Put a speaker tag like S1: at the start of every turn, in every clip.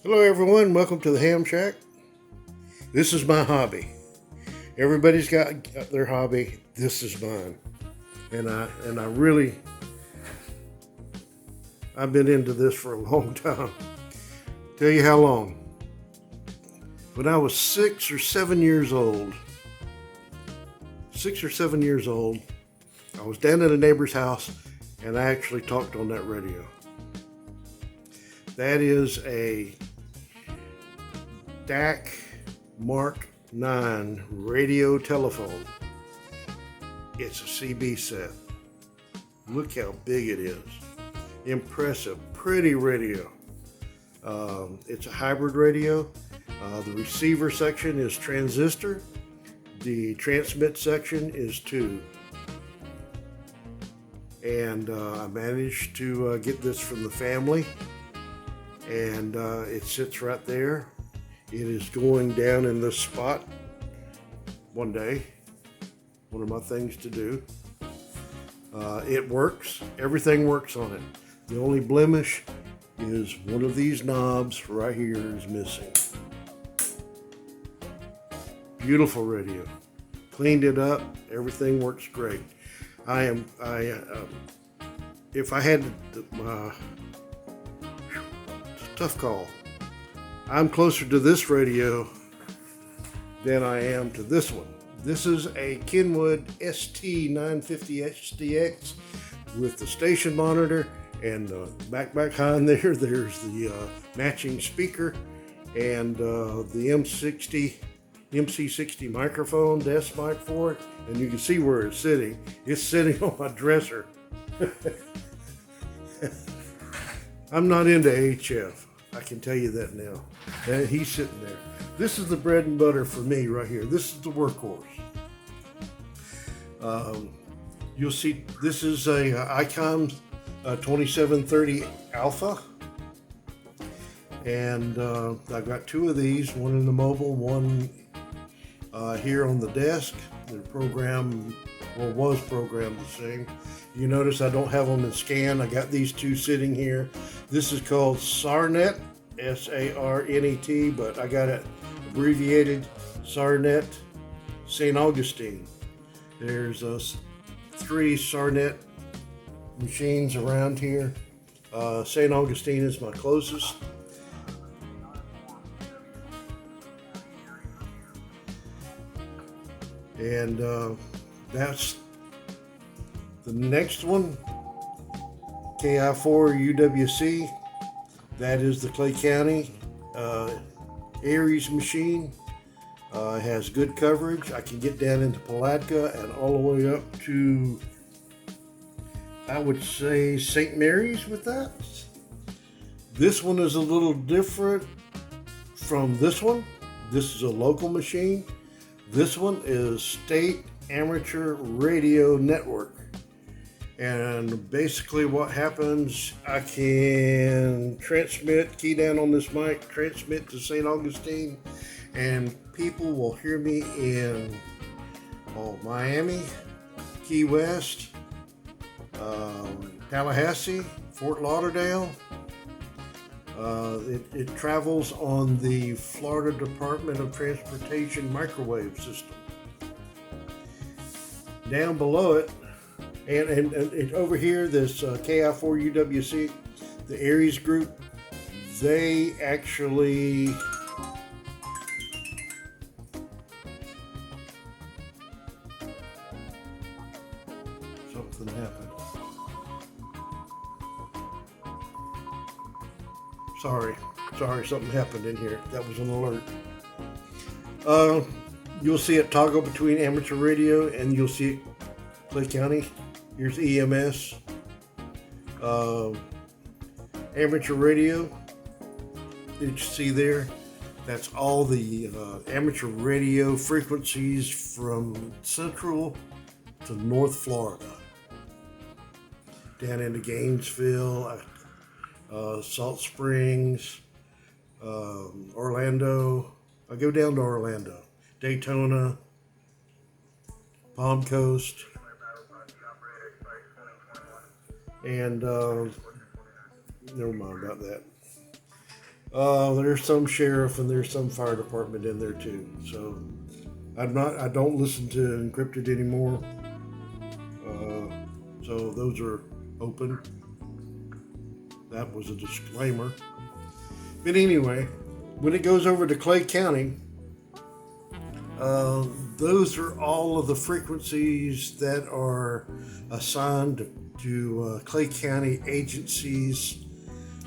S1: Hello everyone, welcome to the Ham Shack. This is my hobby. Everybody's got their hobby. This is mine. And I really I've been into this for a long time. Tell you how long. When I was 6 or 7 years old, I was down at a neighbor's house and I actually talked on that radio. That is a DAC Mark 9 radio telephone. It's a CB set. Look how big it is. Impressive, pretty radio. It's a hybrid radio. The receiver section is transistor. The transmit section is tube. And I managed to get this from the family. And it sits right there. It is going down in this spot one day. One of my things to do. It works. Everything works on it. The only blemish is one of these knobs right here is missing. Beautiful radio. Cleaned it up. Everything works great. If I had it's a tough call. I'm closer to this radio than I am to this one. This is a Kenwood ST950 HDX with the station monitor, and back behind there, there's the matching speaker and the MC60 microphone, desk mic for it, and you can see where it's sitting. It's sitting on my dresser. I'm not into HF. I can tell you that now. And he's sitting there. This is the bread and butter for me right here. This is the workhorse. You'll see this is a Icom 2730 Alpha. And I've got two of these, one in the mobile, one here on the desk. The program, or was programmed the same. You notice I don't have them in scan. I got these two sitting here. This is called SARNet, SARNET, but I got it abbreviated SARNet St. Augustine. There's 3 SARNet machines around here. St. Augustine is my closest. And that's the next one, KI4 UWC. That is the Clay County Aries machine. It has good coverage. I can get down into Palatka and all the way up to, I would say, St. Mary's with that. This one is a little different from this one. This is a local machine. This one is State Amateur Radio Network. And basically what happens, I can transmit, key down on this mic, transmit to St. Augustine, and people will hear me in Miami, Key West, Tallahassee, Fort Lauderdale. It travels on the Florida Department of Transportation microwave system. Down below it, and over here, this KI4 UWC, the Aries group, they actually something happened. Sorry, something happened in here. That was an alert. You'll see it toggle between amateur radio, and you'll see it Clay County. Here's EMS. Amateur radio. Did you see there? That's all the amateur radio frequencies from Central to North Florida. Down into Gainesville, Salt Springs, Orlando. I go down to Orlando, Daytona, Palm Coast, and never mind about that. There's some sheriff and there's some fire department in there too. So I don't listen to encrypted anymore. Uh, so those are open. That was a disclaimer. But anyway, when it goes over to Clay County, those are all of the frequencies that are assigned to Clay County agencies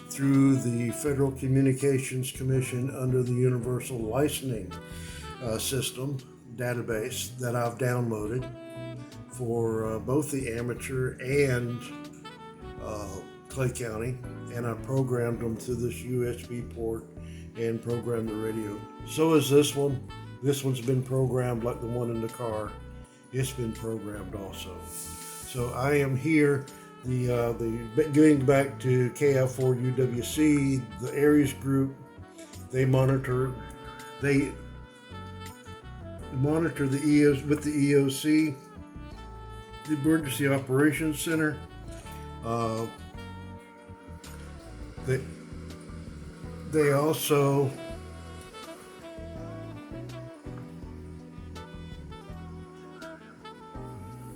S1: through the Federal Communications Commission under the Universal Licensing System database that I've downloaded for both the amateur and Clay County, and I programmed them to this USB port and programmed the radio. So is this one. This one's been programmed like the one in the car. It's been programmed also. So I am here. Going back to KF4UWC, the Aries group, they monitor the EOS with the EOC, the Emergency Operations Center.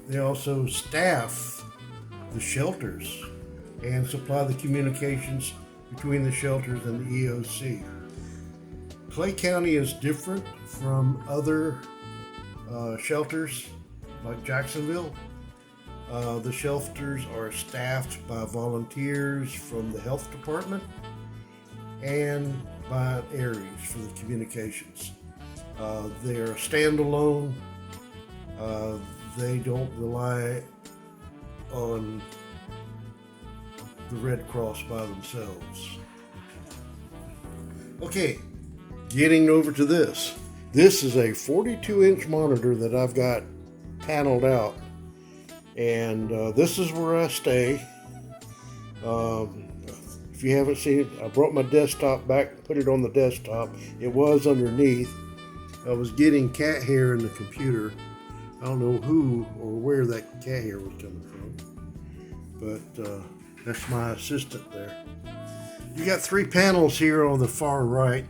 S1: They also staff the shelters and supply the communications between the shelters and the EOC. Clay County is different from other shelters like Jacksonville. The shelters are staffed by volunteers from the health department and by Aries for the communications. They're standalone. They don't rely on the Red Cross by themselves. Okay, getting over to this. This is a 42-inch monitor that I've got paneled out, and this is where I stay. If you haven't seen it, I brought my desktop back, put it on the desktop. It was underneath. I was getting cat hair in the computer. I don't know who or where that cat hair was coming from, but that's my assistant there. You got 3 panels here on the far right.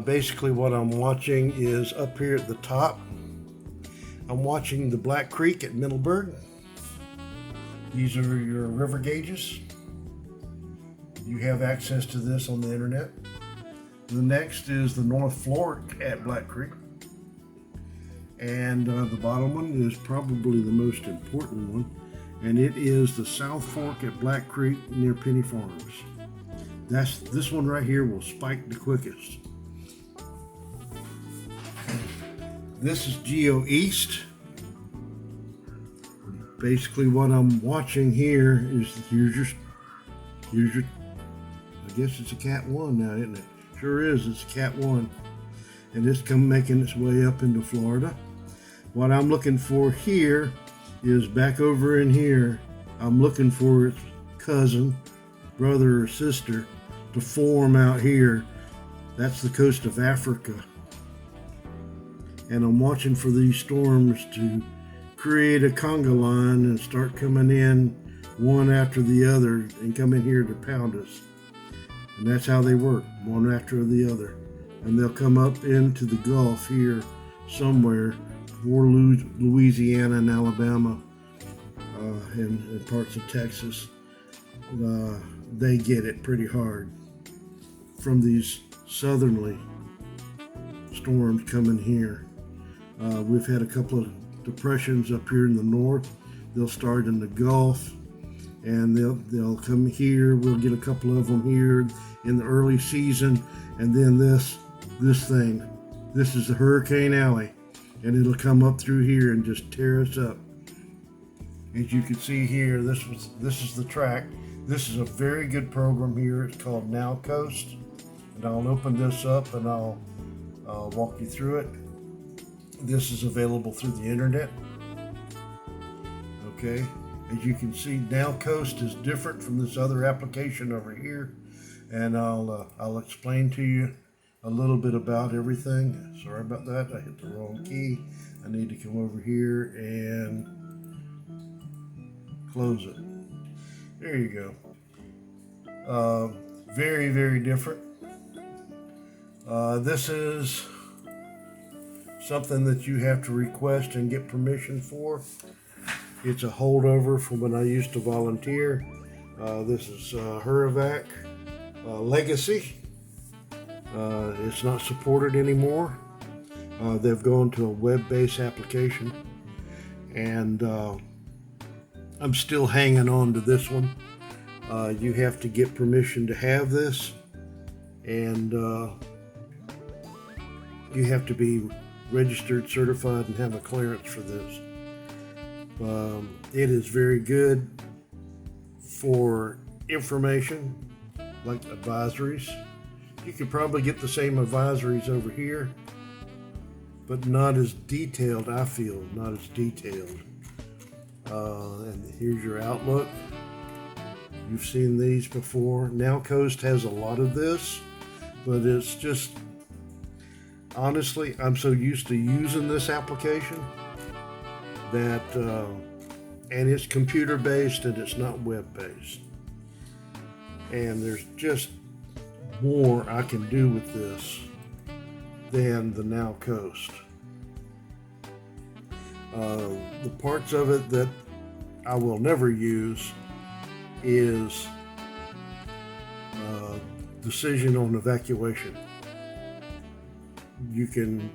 S1: Basically what I'm watching is up here at the top. I'm watching the Black Creek at Middleburg. These are your river gauges. You have access to this on the internet. The next is the North Fork at Black Creek. And the bottom one is probably the most important one, and it is the South Fork at Black Creek near Penny Farms. This one right here will spike the quickest. This is Geo East. Basically what I'm watching here is here's your I guess it's a Cat 1 now, isn't it? Sure is, it's a Cat 1. And it's making its way up into Florida. What I'm looking for here is back over in here. I'm looking for its cousin, brother or sister to form out here. That's the coast of Africa. And I'm watching for these storms to create a conga line and start coming in one after the other and come in here to pound us. And that's how they work, one after the other. And they'll come up into the Gulf here somewhere, or Louisiana and Alabama, and parts of Texas. They get it pretty hard from these southerly storms coming here. We've had a couple of depressions up here in the north. They'll start in the Gulf, and they'll come here. We'll get a couple of them here in the early season, and then this thing. This is the Hurricane Alley, and it'll come up through here and just tear us up. As you can see here, this is the track. This is a very good program here. It's called Now Coast, and I'll open this up and I'll walk you through it. This is available through the internet. Okay, as you can see, Now Coast is different from this other application over here, and I'll explain to you a little bit about everything. Sorry about that, I hit the wrong key. I need to come over here and close it. There you go. Very, very different. This is something that you have to request and get permission for. It's a holdover from when I used to volunteer. This is Huravac Legacy. It's not supported anymore. They've gone to a web-based application, and I'm still hanging on to this one. You have to get permission to have this, and you have to be registered, certified, and have a clearance for this. It is very good for information, like advisories. You could probably get the same advisories over here, but not as detailed, I feel, not as detailed. And here's your Outlook. You've seen these before. Now Coast has a lot of this, but it's just, honestly, I'm so used to using this application that, and it's computer based and it's not web based. And there's just more I can do with this than the Now Coast. The parts of it that I will never use is decision on evacuation. You can,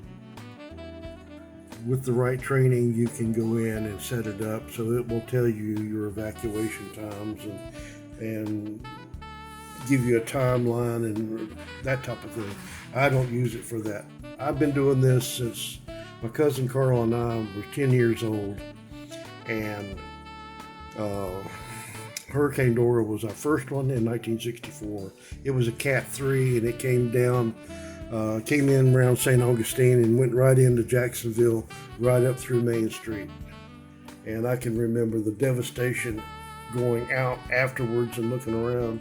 S1: with the right training, you can go in and set it up so it will tell you your evacuation times and give you a timeline and that type of thing. I don't use it for that. I've been doing this since my cousin Carl and I were 10 years old, and Hurricane Dora was our first one in 1964. It was a Cat 3, and it came down, came in around St. Augustine and went right into Jacksonville, right up through Main Street. And I can remember the devastation going out afterwards and looking around.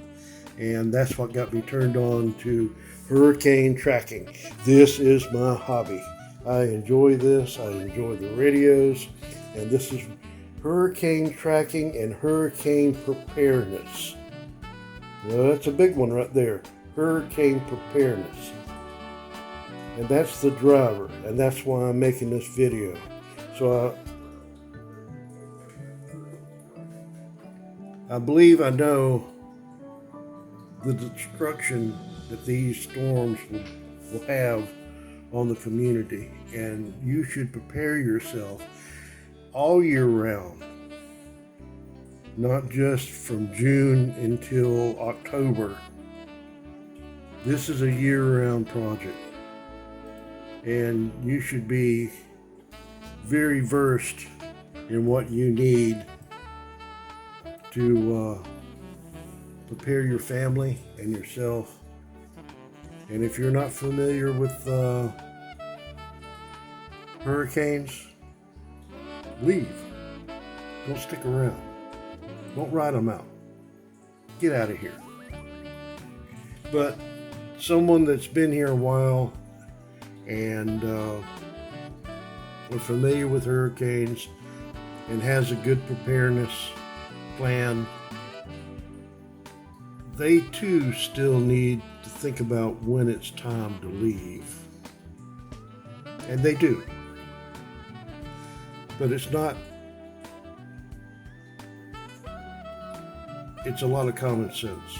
S1: And that's what got me turned on to hurricane tracking. This is my hobby. I enjoy this. I enjoy the radios. And this is hurricane tracking and hurricane preparedness. Well, that's a big one right there. Hurricane preparedness. And that's the driver. And that's why I'm making this video. So I believe I know the destruction that these storms will have on the community, and you should prepare yourself all year round, not just from June until October. This is a year-round project, and you should be very versed in what you need to prepare your family and yourself. And if you're not familiar with hurricanes, leave. Don't stick around. Don't ride them out. Get out of here. But someone that's been here a while and is familiar with hurricanes and has a good preparedness plan, they too still need to think about when it's time to leave. And they do. But it's not, it's a lot of common sense.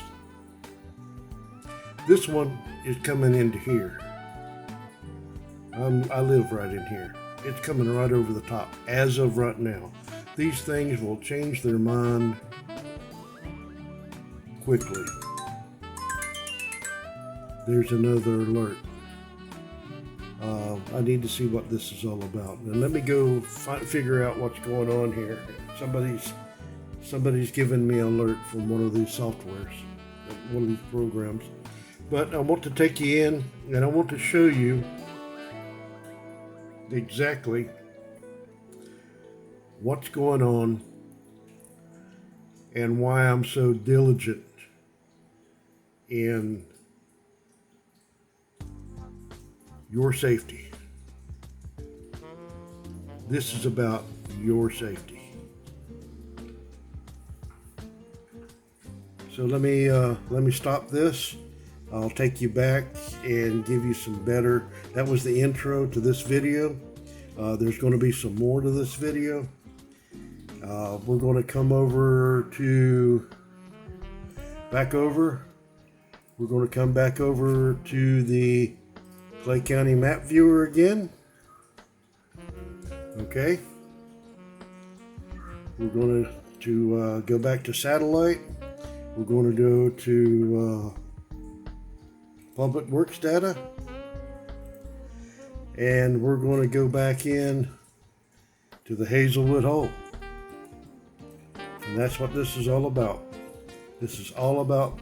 S1: This one is coming into here. I live right in here. It's coming right over the top as of right now. These things will change their mind quickly. There's another alert. I need to see what this is all about. And let me go figure out what's going on here. Somebody's given me an alert from one of these softwares, one of these programs. But I want to take you in, and I want to show you exactly what's going on and why I'm so diligent in your safety. This is about your safety. So let me stop this. I'll take you back and give you some better. That was the intro to this video. There's going to be some more to this video. We're going to come over to we're going to come back over to the Clay County map viewer again. Okay. We're going to go back to satellite. We're going to go to public works data. And we're going to go back in to the Hazelwood hole. And that's what this is all about. This is all about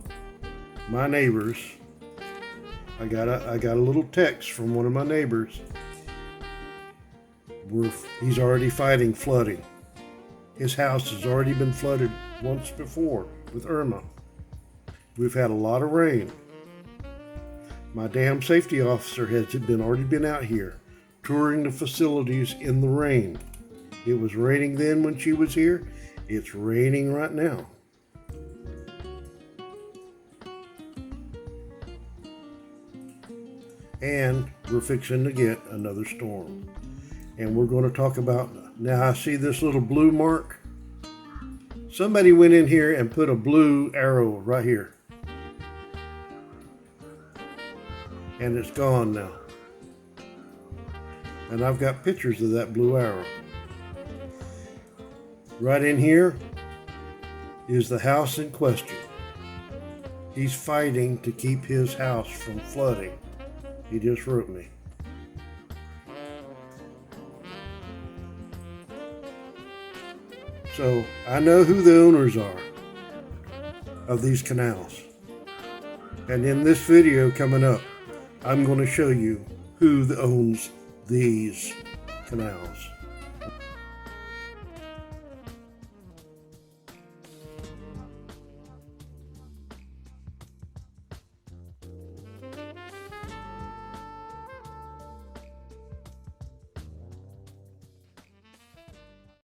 S1: my neighbors. I got a little text from one of my neighbors. He's already fighting flooding. His house has already been flooded once before with Irma. We've had a lot of rain. My dam safety officer has already been out here touring the facilities in the rain. It was raining then when she was here. It's raining right now. And we're fixing to get another storm. And we're going to talk about, now I see this little blue mark. Somebody went in here and put a blue arrow right here. And it's gone now. And I've got pictures of that blue arrow. Right in here is the house in question. He's fighting to keep his house from flooding. He just wrote me. So I know who the owners are of these canals. And in this video coming up, I'm going to show you who owns these canals.